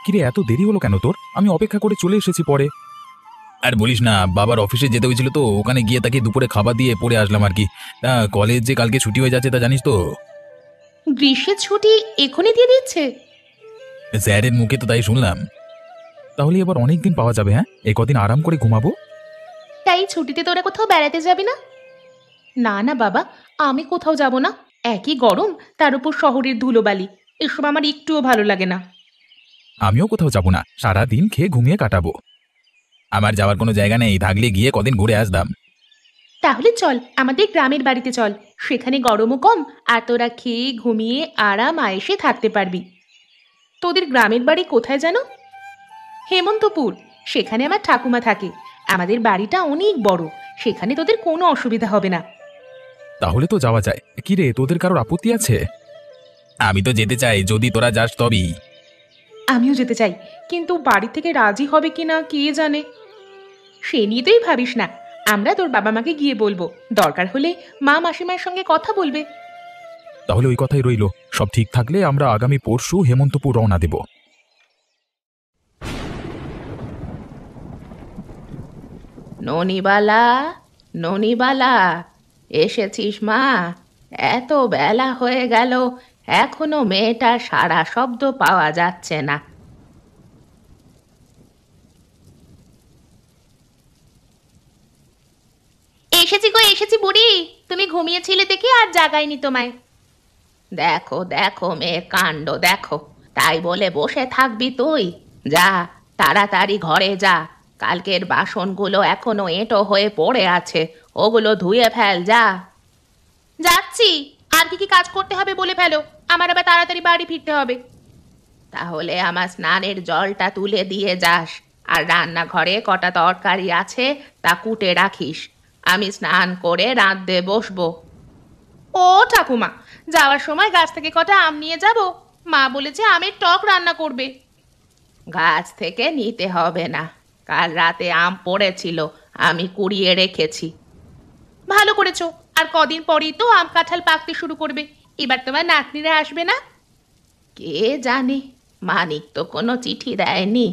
কিরে, এত দেরি হলো কেন তোর? আমি অপেক্ষা করে চলে এসেছি পরে। আর বলিস না, বাবার অফিসে যেতে হয়েছিল তো, ওখানে গিয়ে তাকে দুপুরে খাবার দিয়ে পড়ে আসলাম আর কি। কলেজ যে কালকে ছুটি হয়ে যাচ্ছে তা জানিস তো? গ্রীষ্মের ছুটি এখনই দিয়ে দিচ্ছে? স্যারের মুখে তো তাই শুনলাম। তাহলে এবার অনেক দিন পাওয়া যাবে। হ্যাঁ, এই কদিন আরাম করে ঘুমাবো। তাই ছুটিতে তোরা কোথাও বেড়াতে যাবি না? না না বাবা, আমি কোথাও যাব না। একই গরম, তার উপর শহরের ধুলোবালি, এসব আমার একটুও ভালো লাগে না। আমিও কোথাও যাব না, সারাদিন খেয়ে ঘুমিয়ে কাটাবো। আমার যাওয়ার কোনো জায়গা নেই, থাকলে গিয়ে কদিন ঘুরে আসতাম। তাহলে চল আমাদের গ্রামের বাড়িতে চল, সেখানে গরমও কম, আর তোরা খেয়ে ঘুমিয়ে আরাম আয়েসে থাকতে পারবি। তোদের গ্রামের বাড়ি কোথায় যেন? হেমন্তপুর। সেখানে আমার ঠাকুমা থাকে। আমাদের বাড়িটা অনেক বড়, সেখানে তোদের কোনো অসুবিধা হবে না। তাহলে তো যাওয়া যায়। কিরে, তোদের কারোর আপত্তি আছে? আমি তো যেতে চাই, যদি তোরা যাস তবেই। আমিও যেতে চাই, কিন্তু বাড়ি থেকে রাজি হবে কিনা কে জানে। সে নিয়ে তুই ভাবিস না, আমরা তোর বাবা মাকে গিয়ে বলবো, দরকার হলে মা মাসিমার সঙ্গে কথা বলবে। তাহলে ওই কথাই রইল। সব ঠিক থাকলে আমরা আগামী পরশু হেমন্তপুর রওনা দেব। ননিবালা, ননিবালা, এসেছিস মা? এত বেলা হয়ে গেল, এখনো মেয়েটার সারা শব্দ পাওয়া যাচ্ছে না। এসেছি গো, এসেছি বুড়ি। তুমি ঘুমিয়েছিলে দেখে আর জাগাইনি তোমায়। দেখো দেখো মেয়ের কাণ্ড দেখো, তাই বলে বসে থাকবি তুই? যা, তাড়াতাড়ি ঘরে যা। কালকের বাসনগুলো এখনো এঁটো হয়ে পড়ে আছে, ওগুলো ধুয়ে ফেল, যা। যাচ্ছি। আর কি কি কাজ করতে হবে বলে ফেলো, আমার আবার তাড়াতাড়ি বাড়ি ফিরতে হবে। তাহলে আমার স্নানের জলটা তুলে দিয়ে যাস, আর রান্নাঘরে কটা তরকারি আছে তা কুটে রাখিস। আমি স্নান করে রাঁধতে বসবো। ও ঠাকুমা, যাওয়ার সময় গাছ থেকে কটা আম নিয়ে যাব। মা বলেছে আমের টক রান্না করবে। গাছ থেকে নিতে হবে না, কাল রাতে আম পড়েছিল, আমি কুড়িয়ে রেখেছি। ভালো করেছো, আর কদিন পরেই তো আম কাঁঠাল পাকতে শুরু করবে। এবার তোমার নাতনিরা আসবে না? কে জানে, মানিক তো কোনো চিঠি দেয়নি,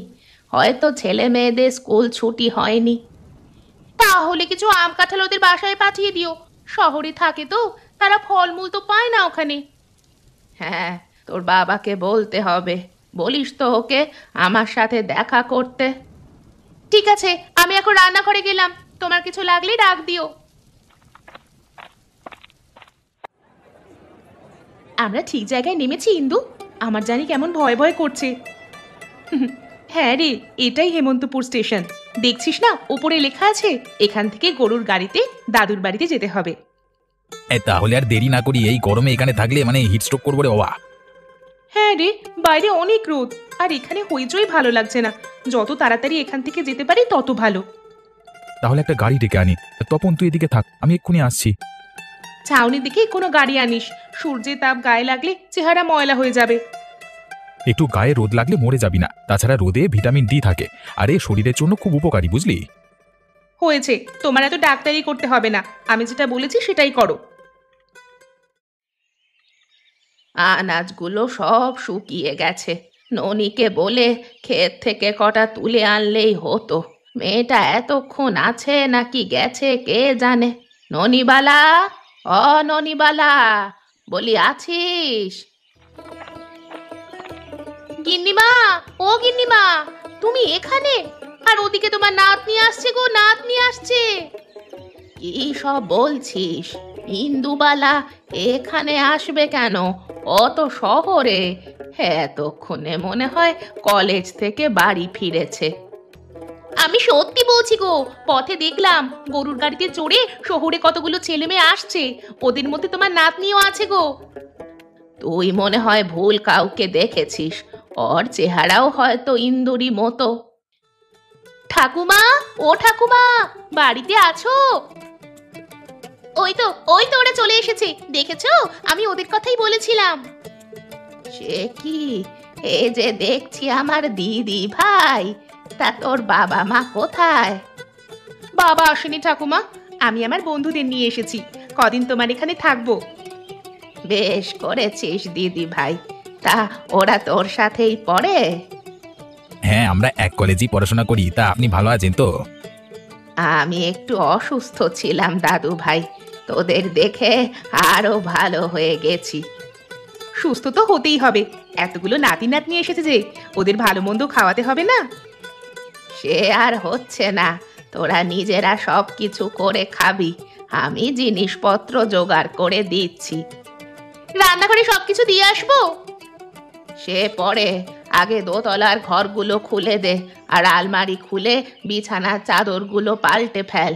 হয়তো ছেলে মেয়েদের স্কুল ছুটি হয়নি। তাহলে কিছু আম কাঁঠাল ওদের বাসায় পাঠিয়ে দিও, শহরে থাকে তো, তারা ফলমূল তো পায় না ওখানে। হ্যাঁ, তোর বাবাকে বলতে হবে, বলিস তো ওকে আমার সাথে দেখা করতে। ঠিক আছে, আমি এখন রান্নাঘরে গেলাম, তোমার কিছু লাগলে ডাক দিও। আমরা ঠিক জায়গায় নেমেছি ইন্দু, আমার জানি কেমন ভয় ভয় করছে। হ্যাঁ রে, এটাই হেমন্তপুর স্টেশন। দেখছিস না, উপরে লেখা আছে এখান থেকে গরুর গাড়িতে দাদুর বাড়িতে যেতে হবে। তাহলে আর দেরি না করি, এই গরমে এখানে থাকলে মানে হিটস্ট্রোক করবো রে বাবা। হ্যাঁ রে, বাইরে অনেক রোদ, আর এখানে হইচই ভালো লাগছে না। যত তাড়াতাড়ি এখান থেকে যেতে পারি তত ভালো। তাহলে একটা গাড়ি ডেকে আনি। তপন, তুই এদিকে থাক, আমি এক্ষুনি আসছি। ছাউনি দেখে কোনো গাড়ি আনিস, সূর্যের তাপ গায়ে লাগলে চেহারা ময়লা হয়ে যাবে। একটু গায়ে রোদ লাগলে মরে যাবি না, তাছাড়া রোদে ভিটামিন ডি থাকে, আর এ শরীরের জন্য খুব উপকারী, বুঝলি? হয়েছে, তোমার এত ডাক্তারি করতে হবে না, আমি যেটা বলেছি সেটাই করো। আনাজগুলো সব শুকিয়ে গেছে, ননিকে বলে ক্ষেত থেকে কটা তুলে আনলেই হতো। মেয়েটা এতক্ষণ আছে নাকি গেছে কে জানে। ননিবালা, অ ননিবালা, বলি আছিস? গিন্নিমা, ও গিন্নিমা, তুমি এখানে? আর ওদিকে তোমার নাতনি আসছে গো, নাতনি আসছে। কি সব বলছিস? ইন্দুবালা এখানে আসবে কেন? ও তো শহরে, এতক্ষণে মনে হয় কলেজ থেকে বাড়ি ফিরেছে। আমি সত্যি বলছি গো, পথে দেখলাম গরুর গাড়িতে চড়ে শহরে কতগুলো ছেলে মেয়ে আসছে, ওদের মধ্যে তোমার নাতনিও আছে গো। তুই মনে হয় ভুল কাউকে দেখেছিস, ওর চেহারাও হয়তো ইন্দুরি মতো। ঠাকুমা, ও ঠাকুমা, বাড়িতে আছো? ওই তো, ওই তো ওরা চলে এসেছে, দেখেছো? আমি ওদের কথাই বলেছিলাম। সে কি, এ যে দেখছি আমার দিদি ভাই, তা তোর বাবা মা কোথায়? বাবা আসেনি ঠাকুমা, আমি আমার বন্ধুদের নিয়ে এসেছি, কদিন তোমার এখানে থাকবো। বেশ করেছিস দিদি ভাই, তা ওরা তোর সাথেই পড়ে? হ্যাঁ, আমরা এক কলেজেই পড়াশোনা করি। তা আপনি ভালো আছেন তো? আমি একটু অসুস্থ ছিলাম দাদু ভাই, তোদের দেখে আরো ভালো হয়ে গেছি। সুস্থ তো হতেই হবে, এতগুলো নাতি নাতনি এসেছে যে ওদের ভালো মন্দ খাওয়াতে হবে না? সে আর হচ্ছে না, তোরা নিজেরা সব কিছু করে খাবি, আমি জিনিসপত্র জোগাড় করে দিচ্ছি। রান্নাঘরে সবকিছু দিয়ে আসবো? সে পরে, আগে দোতলার ঘরগুলো খুলে দে, আর আলমারি খুলে বিছানার চাদরগুলো পাল্টে ফেল।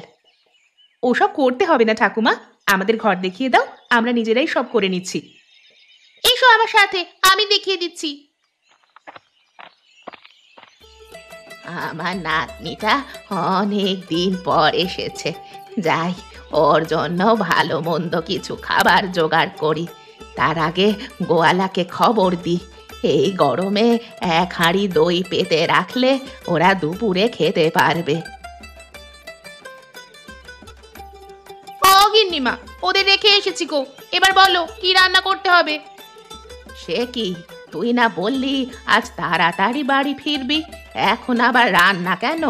ওসব করতে হবে না ঠাকুমা, আমাদের ঘর দেখিয়ে দাও, আমরা নিজেরাই সব করে নিচ্ছি। এসো আমার সাথে, আমি দেখিয়ে দিচ্ছি। আমার নাতনিটা অনেক দিন পর এসেছে, যাই ওর জন্য ভালো মন্দ কিছু খাবার জোগাড় করি। তার আগে গোয়ালাকে খবর দি, এই গরমে এক হাঁড়ি দই পেতে রাখলে ওরা দুপুরে খেতে পারবে। ও গিন্নিমা, ওদের রেখে এসেছি গো, এবার বলো কি রান্না করতে হবে? সে কি, তুই না বললি আজ তাড়াতাড়ি বাড়ি ফিরবি, এখন আবার রান্না কেন?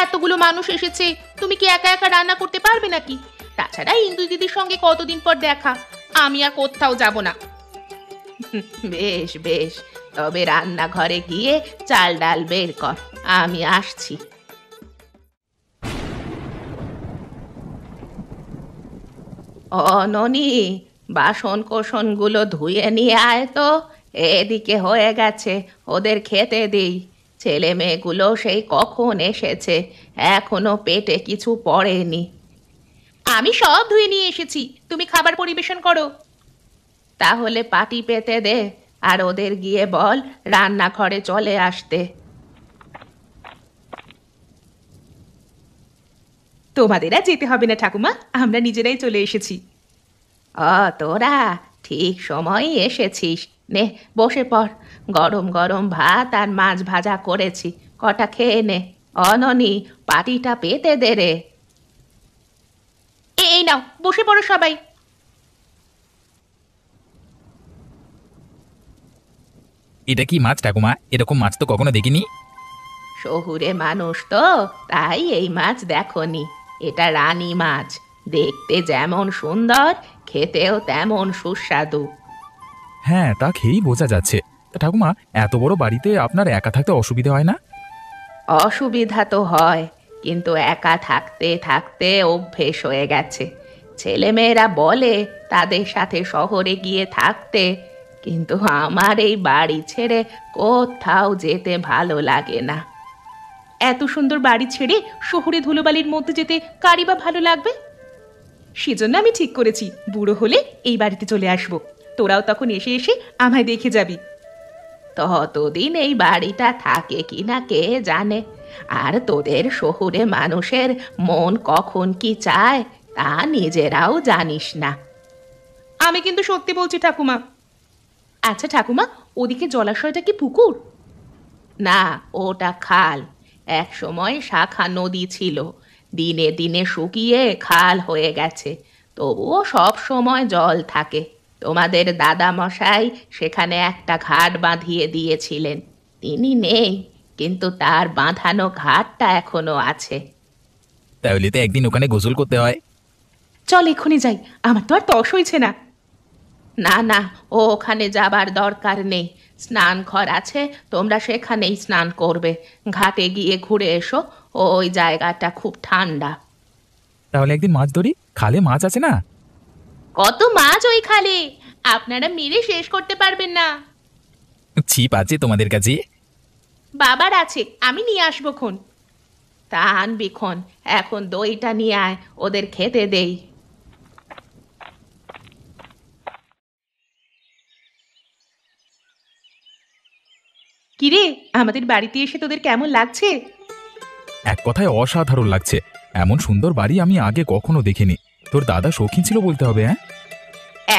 এতগুলো মানুষ এসেছে, তুমি কি একা একা রান্না করতে পারবে নাকি? তাছাড়া ইন্দু দিদির সঙ্গে কতদিন পর দেখা, আমি আর কোথাও যাব না। বেশ বেশ, তবে রান্নাঘরে গিয়ে চাল ডাল বের কর, আমি আসছি। ননি, বাসন কোসনগুলো ধুয়ে নিয়ে আয় তো, এদিকে হয়ে গেছে, ওদের খেতে দিই। ছেলে মেয়েগুলো সেই কখন এসেছে, এখনো পেটে কিছু পড়েনি। আমি সব ধুয়ে নিয়ে এসেছি, তুমি খাবার পরিবেশন করো। তাহলে পাটি পেতে দে, আর ওদের গিয়ে বল রান্নাঘরে চলে আসতে। তোমাদের আর যেতে হবে না ঠাকুমা, আমরা নিজেরাই চলে এসেছি। তোরা ঠিক সময় এসেছিস, নে বসে পড়, গরম গরম ভাত আর মাছ ভাজা করেছি, কটা খেয়ে নে। অননি, পাটিটা পেতে দে রে। এই নাও, বসে পড়ো সবাই। এটা কি মাছ ঠাকুমা? এরকম মাছ তো কখনো দেখিনি। শহুরে মানুষ তো, তাই এই মাছ দেখনি। এটা রানী মাছ, দেখতে যেমন সুন্দর, খেতেও তেমন সুস্বাদু। হ্যাঁ, তা খেয়েই বোঝা যাচ্ছে। তা ঠাকুমা, এত বড় বাড়িতে আপনার একা থাকতে অসুবিধা হয় না? অসুবিধা তো হয়, কিন্তু একা থাকতে থাকতে অভ্যেস হয়ে গেছে। ছেলেমেয়েরা বলে তাদের সাথে শহরে গিয়ে থাকতে, কিন্তু আমার এই বাড়ি ছেড়ে কোথাও যেতে ভালো লাগে না। এত সুন্দর বাড়ি ছেড়ে শহুরে ধুলোবালির মধ্যে যেতে কারই বা ভালো লাগবে? সেজন্য আমি ঠিক করেছি, বুড়ো হলে এই বাড়িতে চলে আসব, তোরাও তখন এসে এসে আমায় দেখে যাবি। ততদিন এই বাড়িটা থাকে কিনা কে জানে, আর তোদের শহুরে মানুষের মন কখন কি চায় তা নিজেরাও জানিস না। আমি কিন্তু সত্যি বলছি ঠাকুমা। আচ্ছা ঠাকুমা, ওদিকে জলাশয়টা কি পুকুর? না, ওটা খাল। এক সময় শাখা নদী ছিল, দিনে দিনে শুকিয়ে খাল হয়ে গেছে, তবুও সব সময় জল থাকে। তোমাদের দাদা মশাই সেখানে একটা ঘাট বাঁধিয়ে দিয়েছিলেন, তিনি নেই, কিন্তু তার বাঁধানো ঘাটটা এখনো আছে। তাহলে তো একদিন ওখানে গোসল করতে হয়। চল এক্ষুনি যাই, আমার তো আর তস হইছে না। না না, ও ওখানে যাবার দরকার নেই, স্নান ঘর আছে, তোমরা সেখানেই স্নান করবে। ঘাটে গিয়ে ঘুরে এসো, ওই জায়গাটা খুব ঠান্ডা। তাহলে একদিন মাছ ধরি, খালে মাছ আছে না? কত মাছ ওই খালে, আপনারা মেরে শেষ করতে পারবেন না। ছিপ আছে তোমাদের কাছে? বাবার আছে, আমি নিয়ে আসবো খন। তা আনবি খন, এখন দইটা নিয়ে আয়, ওদের খেতে দেই। কিরে, আমাদের বাড়িতে এসে তোদের কেমন লাগছে? এক কথায় অসাধারণ লাগছে। এমন সুন্দর বাড়ি আমি আগে কখনো দেখিনি। তোর দাদা শৌখিন ছিল বলতে হবে। হ্যাঁ,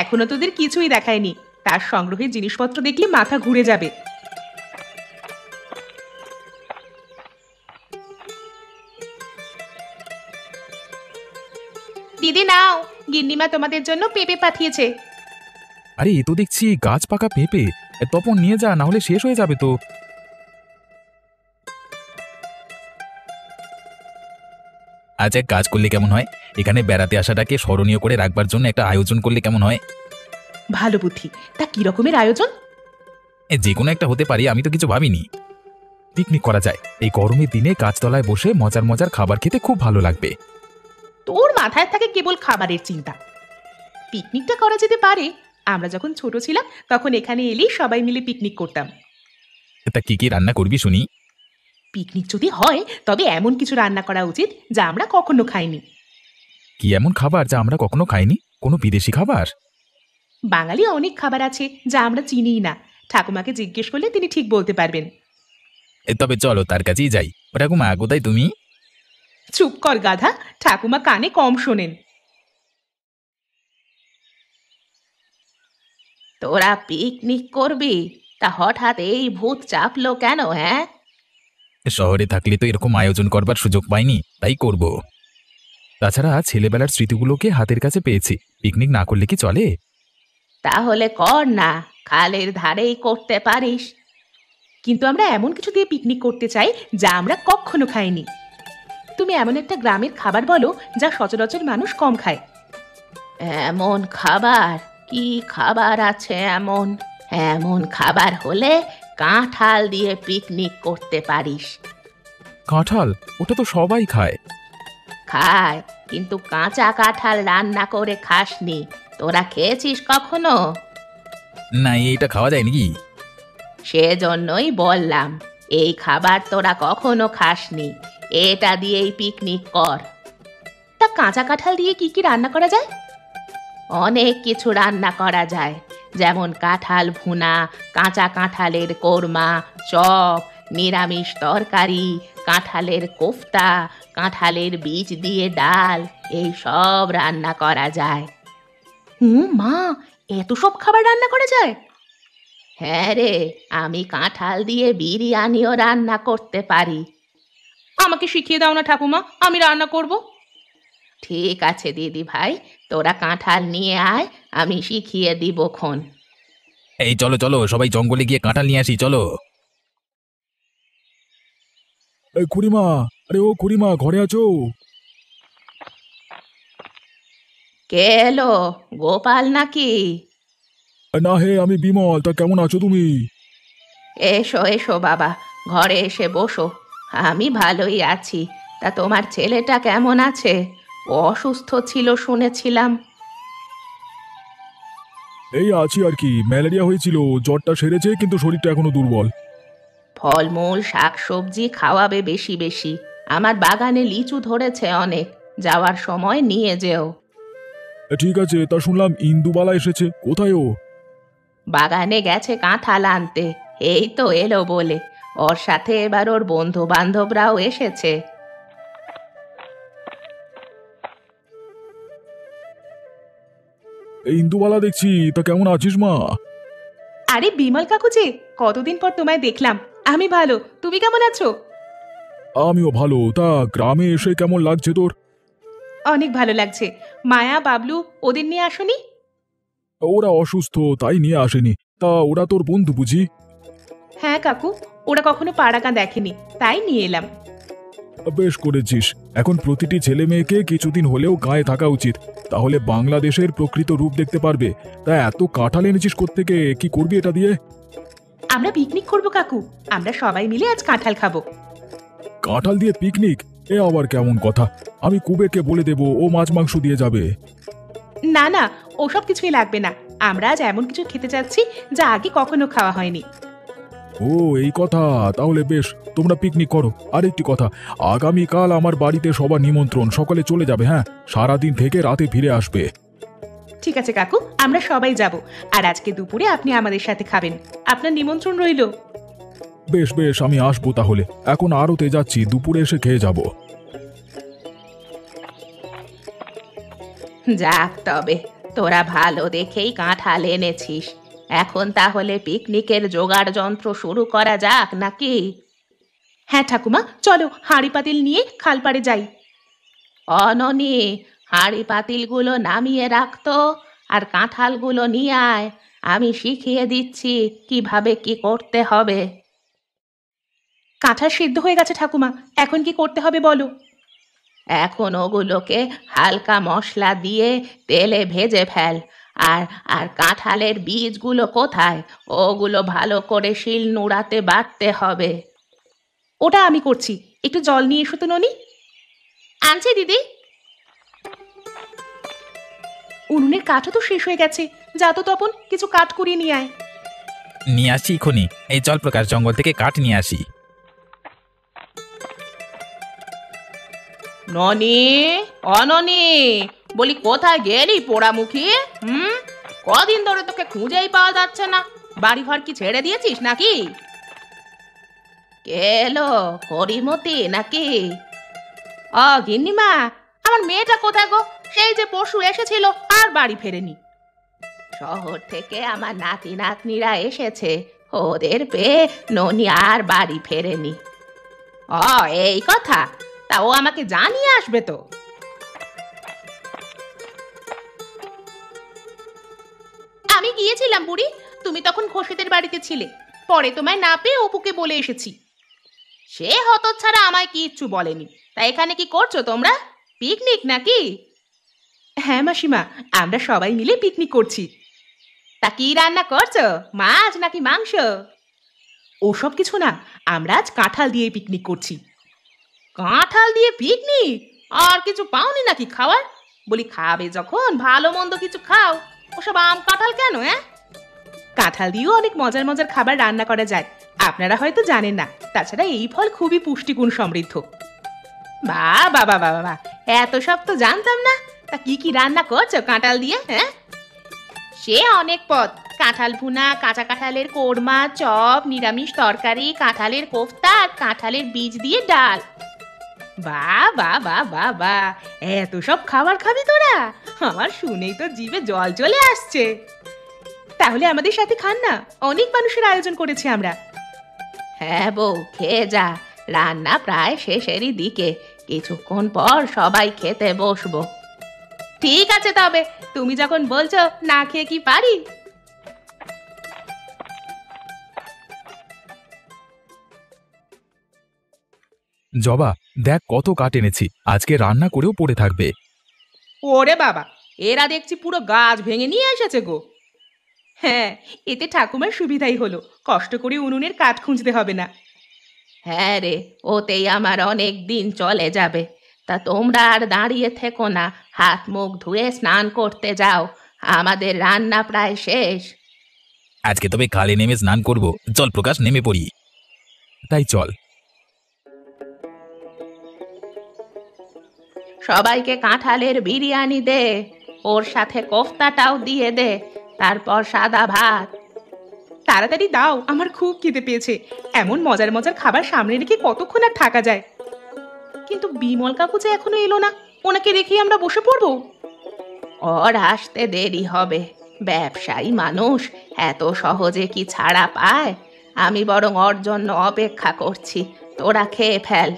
এখনো তোদের কিছুই দেখায়নি, তার সংগ্রহের জিনিসপত্র দেখলে মাথা ঘুরে যাবে। দিদি নাও, গিন্নিমা তোমাদের জন্য পেঁপে পাঠিয়েছে। আরে এ তো দেখছি গাছ পাকা পেঁপে। তপন নিয়ে যা, না হলে শেষ হয়ে যাবে তো। আজ এক কাজ করলে কেমন হয়, এখানে বেড়াতে আসাটাকে স্মরণীয় করে রাখবার জন্য একটা আয়োজন করলে কেমন হয়? ভালো বুদ্ধি। তা কি রকমের আয়োজন? যে কোনো একটা হতে পারে, আমি তো কিছু ভাবিনি। পিকনিক করা যায়, এই গরমের দিনে গাছতলায় বসে মজার মজার খাবার খেতে খুব ভালো লাগবে। তোর মাথায় থাকে কেবল খাবারের চিন্তা। পিকনিকটা করা যেতে পারে। আমরা যখন ছোট ছিলাম তখন এখানে এলেই সবাই মিলে পিকনিক করতাম। তা কি কি রান্না করবি শুনি? পিকনিক যদি হয় তবে এমন কিছু রান্না করা উচিত যা আমরা কখনো খাইনি। কি এমন খাবার যা আমরা কখনো খাইনি? কোনো বিদেশি খাবার? বাঙালি অনেক খাবার আছে যা আমরা চিনিই না। ঠাকুমাকে জিজ্ঞেস করলে তিনি ঠিক বলতে পারবেন। তবে চলো তার কাছেই যাই। ঠাকুমা, কোথায় তুমি? চুপ কর গাধা, ঠাকুমা কানে কম শোনেন। তোরা পিকনিক করবি? তা হঠাৎ এই ভূত চাপলো কেন? হ্যাঁ, শহরে থাকলে তো এরকম আয়োজন করবার সুযোগ পাইনি, তাই করব। তাছাড়া ছেলেবেলার স্মৃতিগুলোকে হাতের কাছে পেয়েছি, পিকনিক না করলে কি চলে? তাহলে কর না, খালের ধারেই করতে পারিস। কিন্তু আমরা এমন কিছু দিয়ে পিকনিক করতে চাই যা আমরা কখনো খাইনি। তুমি এমন একটা গ্রামের খাবার বলো যা সচরাচর মানুষ কম খায়। এমন খাবার? কি খাবার আছে এমন? এমন খাবার হলে কাঁঠাল দিয়ে পিকনিক করতে পারিস। কাঁঠাল? ওটা তো সবাই খায়। খায়, কিন্তু কাঁচা কাঁঠাল রান্না করে খাসনি। তোরা খেয়েছিস কখনো? না, এইটা খাওয়া যায় নাকি? সেজন্যই বললাম, এই খাবার তোরা কখনো খাসনি। এটা দিয়েই পিকনিক কর। তা কাঁচা কাঁঠাল দিয়ে কি কি রান্না করা যায়? অনেক কিছু রান্না করা যায়, যেমন কাঁঠাল ভুনা, কাঁচা কাঁঠালের কোরমা, চপ, নিরামিষ তরকারি, কাঁঠালের কোফতা, কাঁঠালের বীজ দিয়ে ডাল, এই সব রান্না করা যায়। মা, এত সব খাবার রান্না করা যায়? হ্যাঁ রে, আমি কাঁঠাল দিয়ে বিরিয়ানিও রান্না করতে পারি। আমাকে শিখিয়ে দাও না ঠাকুমা, আমি রান্না করব। ঠিক আছে দিদি ভাই, তোরা কাঁঠাল নিয়ে আয়, আমি শিখিয়ে দিব খন। এই চলো চলো, সবাই জঙ্গলে গিয়ে কাঁঠাল নিয়ে আসি, চলো। খুড়িমা, আরে ও খুড়িমা, ঘরে আছো? কে এলো? গোপাল নাকি? না হে, আমি বিমল। তা কেমন আছো তুমি? এসো এসো বাবা, ঘরে এসে বসো। আমি ভালোই আছি। তা তোমার ছেলেটা কেমন আছে? ও অসুস্থ ছিল শুনেছিলাম। এই আছি আর কি, ম্যালেরিয়া হয়েছিল, জ্বরটা সেরেছে কিন্তু শরীরটা এখনো দুর্বল। ফলমূল শাকসবজি খাওয়াবে বেশি বেশি। আমার বাগানে লিচু ধরেছে অনেক, যাওয়ার সময় নিয়ে যেও। ঠিক আছে। তা শুনলাম ইন্দুবালা এসেছে, কোথায় ও? বাগানে গেছে কাঁঠাল আনতে, এই তো এলো বলে। ওর সাথে এবার ওর বন্ধু বান্ধবরাও এসেছে। এই ইন্দুবালা দেখছি। তা কেমন আছিস মা? আরে বিমল কাকু যে, কতদিন পর তোমায় দেখলাম। আমি ভালো, তুমি কেমন আছো? আমিও ভালো। তা গ্রামে এসে কেমন লাগছে তোর? অনেক ভালো লাগছে। মায়া বাবলু ওদের নিয়ে আসোনি? ওরা অসুস্থ, তাই নিয়ে আসেনি। তা ওরা তোর বন্ধু বুঝি? হ্যাঁ কাকু, ওরা কখনো পাড়াগাঁ দেখেনি, তাই নিয়ে এলাম। বেশ করেছিস। এখন প্রতিটি ছেলে মেয়েকে কিছুদিন হলেও গায়ে থাকা উচিত, তাহলে বাংলাদেশের প্রকৃত রূপ দেখতে পারবে। তা এত কাঁঠাল এনেছিস কোত্থেকে? কি করবি এটা দিয়ে? আমরা পিকনিক করব কাকু, আমরা সবাই মিলে আজ কাঁঠাল খাবো। কাঁঠাল দিয়ে পিকনিক? এ আবার কেমন কথা? আমি কুবেরকে বলে দেব, ও মাছ মাংস দিয়ে যাবে। না না, ওসব কিছুই লাগবে না। আমরা আজ এমন কিছু খেতে চাচ্ছি যা আগে কখনো খাওয়া হয়নি। ও এই কথা, তাহলে বেশ, তোমরা পিকনিক করো। আর একটি কথা, আগামীকাল আমার বাড়িতে সবার নিমন্ত্রণ, সকালে চলে যাবে। হ্যাঁ, সারাদিন থেকে রাতে ফিরে আসবে। ঠিক আছে কাকু, আমরা সবাই যাব। আর আজকে দুপুরে আপনি আমাদের সাথে খাবেন। আপনার নিমন্ত্রণ রইল। বেশ বেশ, আমি আসবো তাহলে। এখন আরতে যাচ্ছি, দুপুরে এসে খেয়ে যাব। যাক তবে, তোরা ভালো দেখেই কাঁঠাল এনেছিস। এখন তাহলে পিকনিকের জোগাড় যন্ত্র শুরু করা যাক নাকি? হ্যাঁ ঠাকুমা, চলো হাঁড়ি পাতিল নিয়ে খালপাড়ে যাই। অননি, হাঁড়ি পাতিলগুলো নামিয়ে রাখতো, আর কাঁঠালগুলো নিয়ে আয়। আমি শিখিয়ে দিচ্ছি কিভাবে কি করতে হবে। কাঁঠাল সিদ্ধ হয়ে গেছে ঠাকুমা, এখন কি করতে হবে বলো। এখন ওগুলোকে হালকা মশলা দিয়ে তেলে ভেজে ফেল। আর আর কাঁঠালের বীজগুলো কোথায়? ওগুলো ভালো করে শিল নোড়াতে বাটতে হবে। ওটা আমি করছি, একটু জল নিয়ে এসো তো ননি। আনছি দিদি। উনুনের কাঠও তো শেষ হয়ে গেছে, যা তো তপন কিছু কাঠ কুড়িয়ে নিয়ে আয়। নিয়ে আসছি এখনই। এই চল প্রকাশ, জঙ্গল থেকে কাঠ নিয়ে আসি। ননি, অননি, বলি কোথায় গেলি পোড়ামুখী? কদিন ধরে তোকে খুঁজেই পাওয়া যাচ্ছে না। বাড়ি ঘর কি ছেড়ে দিয়েছিস নাকি? কে এলো? হরিমতি নাকি? গিন্নিমা, আমার মেয়েটা কোথায় গো? সেই যে পরশু এসেছিল আর বাড়ি ফেরেনি। শহর থেকে আমার নাতি নাতনিরা এসেছে, ওদের পেয়ে ননি আর বাড়ি ফেরেনি। এই কথা? তা ও আমাকে জানিয়ে আসবে তো। আমি গিয়েছিলাম বুড়ি, তুমি তখন খোসেদের বাড়িতে ছিলে। পরে তোমায় না পেয়ে অপুকে বলে এসেছি। সে হতচ্ছাড়া আমায় কিচ্ছু বলেনি। তা এখানে কি করছো তোমরা? পিকনিক নাকি? হ্যাঁ মাসিমা, আমরা সবাই মিলে পিকনিক করছি। তা কি রান্না করছো, মাছ নাকি মাংস? ওসব কিছু না, আমরা আজ কাঁঠাল দিয়ে পিকনিক করছি। কাঁঠাল দিয়ে পিকনিক? আর কিছু পাওনি নাকি খাওয়ার? বলি খাবে যখন ভালো মন্দ কিছু খাও, ওসব আম কাঁঠাল কেন? কাঁঠাল দিয়েও অনেক মজার মজার খাবার রান্না করা যায়, আপনারা হয়তো জানেন না। তাছাড়া এই ফল খুবই পুষ্টিগুণ সমৃদ্ধ। বাহ বাবা বাবা বাহ, এত সব তো জানতাম না। তা কি কি রান্না করছো কাঁঠাল দিয়ে? সে অনেক পদ। কাঁঠাল ভুনা, কাঁচা কাঁঠালের কোরমা, চপ, নিরামিষ তরকারি, কাঁঠালের কোফতা আর কাঁঠালের বীজ দিয়ে ডাল। বাহ বাহ বাহ বাহ বাহ, এত সব খাবার খাবি তোরা? আমার শুনেই তো জিভে জল চলে আসছে। তাহলে আমাদের সাথে খান না, অনেক মানুষের আয়োজন করেছি আমরা। হ্যাঁ বউ, খেয়ে যা, রান্না প্রায় শেষেরই দিকে, কিছুক্ষণ পর সবাই খেতে বসবো। ঠিক আছে তবে, তুমি যখন বলছো না খেয়ে কি পারি। জবা, দেখ কত কাঠ এনেছি, আজকে রান্না করেও পড়ে থাকবে। ওরে বাবা, এরা দেখছি পুরো গাছ ভেঙে নিয়ে এসেছে গো। হ্যাঁ, এতে ঠাকুমার সুবিধাই হলো, কষ্ট করে উনুনের কাঠ খুঁজতে হবে না। হ্যাঁ রে, ওতেই আমার অনেক দিন চলে যাবে। তা তোমরা আর দাঁড়িয়ে থেকো না, হাত মুখ ধুয়ে স্নান করতে যাও, আমাদের রান্না প্রায় শেষ। আজকে তবে খালে নেমে স্নান করব। চল প্রকাশ, নেমে পড়ি। তাই চল। সবাইকে কাঁঠালের বিরিয়ানি দে, ওর সাথে কোফতাটাও দিয়ে দে, তারপর সাদা ভাত। তাড়াতাড়ি দাও, আমার খুব খিদে পেয়েছে। এমন মজার মজার খাবার সামনে রেখে কতক্ষণ আর থাকা যায়? কিন্তু বিমল কাকু যে এখনো এলো না, ওনাকে রেখেই আমরা বসে পড়বো? ওর আসতে দেরি হবে, ব্যবসায়ী মানুষ, এত সহজে কি ছাড়া পায়? আমি বরং ওর জন্য অপেক্ষা করছি, তোরা খেয়ে ফেল।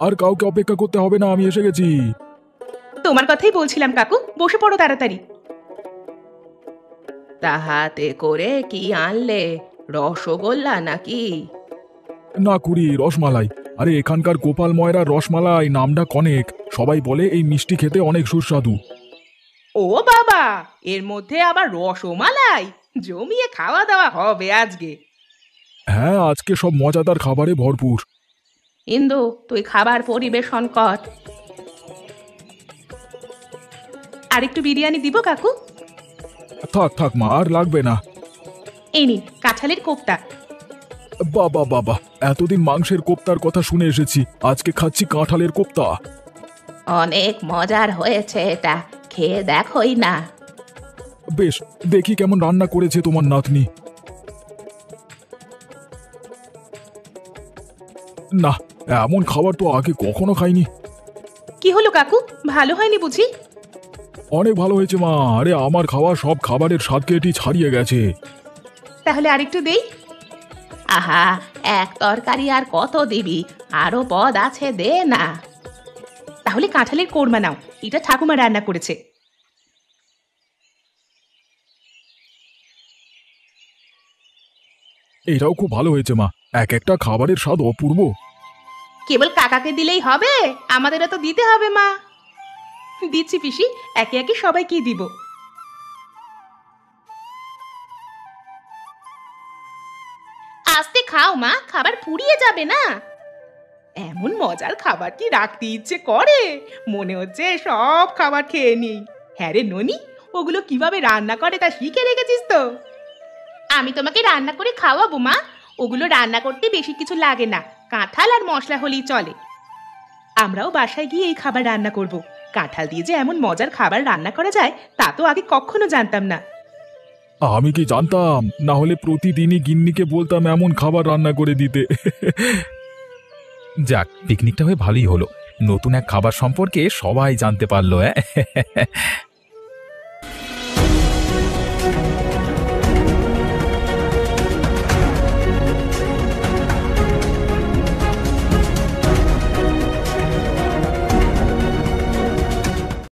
আর কাউকে অপেক্ষা করতে হবে না, আমি এসে গেছি। তোমার কথাই বলছিলাম কাকু, বসে পড়ো তাড়াতাড়ি। তা হাতে করে কি আনলে, রসগোল্লা নাকি? না কুড়ি, রসমালাই। আরে এখানকার গোপাল ময়রা রসমালাই নামটা অনেক, সবাই বলে এই মিষ্টি খেতে অনেক সুস্বাদু। ও বাবা, এর মধ্যে আবার রসমালাই? জমিয়ে খাওয়া দাওয়া হবে আজকে। হ্যাঁ, আজকে সব মজাদার খাবারে ভরপুর। ইন্দু, তুই খাবার পরিবেশন কর। আরেকটু বিরিয়ানি দিব কাকু? থাক থাক মা, আর লাগবে না। এই নিন কাঁঠালের কোফতা। বাবা বাবা, এতদিন মাংসের কোপ্তার কথা শুনে এসেছি, আজকে খাচ্ছি কাঁঠালের কোপ্তা। অনেক মজার হয়েছে এটা, খেয়ে দেখোই না। বেশ, দেখি কেমন রান্না করেছে তোমার নাতনি। না, এমন খাবার তো আগে কখনো খাইনি। কি হলো কাকু, ভালো হয়নি বুঝি? অনেক ভালো হয়েছে মা, আরে আমার খাওয়া সব খাবারের স্বাদকে এটি ছাড়িয়ে গেছে। তাহলে আরেকটু দেই। আহা, এক তরকারি আর কত দিবি, আরো পদ আছে, দে না। তাহলে কাঁঠালের কোরমা নাও, এটা ঠাকুমা রান্না করেছে। এটাও খুব ভালো হয়েছে মা, এক একটা খাবারের স্বাদ অপূর্ব। কেবল কাকাকে দিলেই হবে, আমাদেরও তো দিতে হবে মা। দিচ্ছি পিসি, একে একে সবাইকেই দিব। আস্তে খাও মা, খাবার ফুরিয়ে যাবে না। এমন মজার খাবার কি রাখতে ইচ্ছে করে, মনে হচ্ছে সব খাবার খেয়ে নিই। হ্যাঁ রে ননি, ওগুলো কিভাবে রান্না করে তা শিখে রেখেছিস তো? আমি তোমাকে রান্না করে খাওয়াবো মা। ওগুলো রান্না করতে বেশি কিছু লাগে না, কাঁঠাল আর মশলা হলেই চলে। আমরাও বাসায় গিয়ে এই খাবার রান্না করব। কাঁঠাল দিয়ে যে এমন মজার খাবার রান্না করা যায় তা তো আগে কখনো জানতাম না। আমি কি জানতাম, না হলে প্রতিদিনই গিন্নিকে বলতাম এমন খাবার রান্না করে দিতে। যাক, পিকনিকটা হয়ে ভালোই হলো, নতুন এক খাবার সম্পর্কে সবাই জানতে পারলো।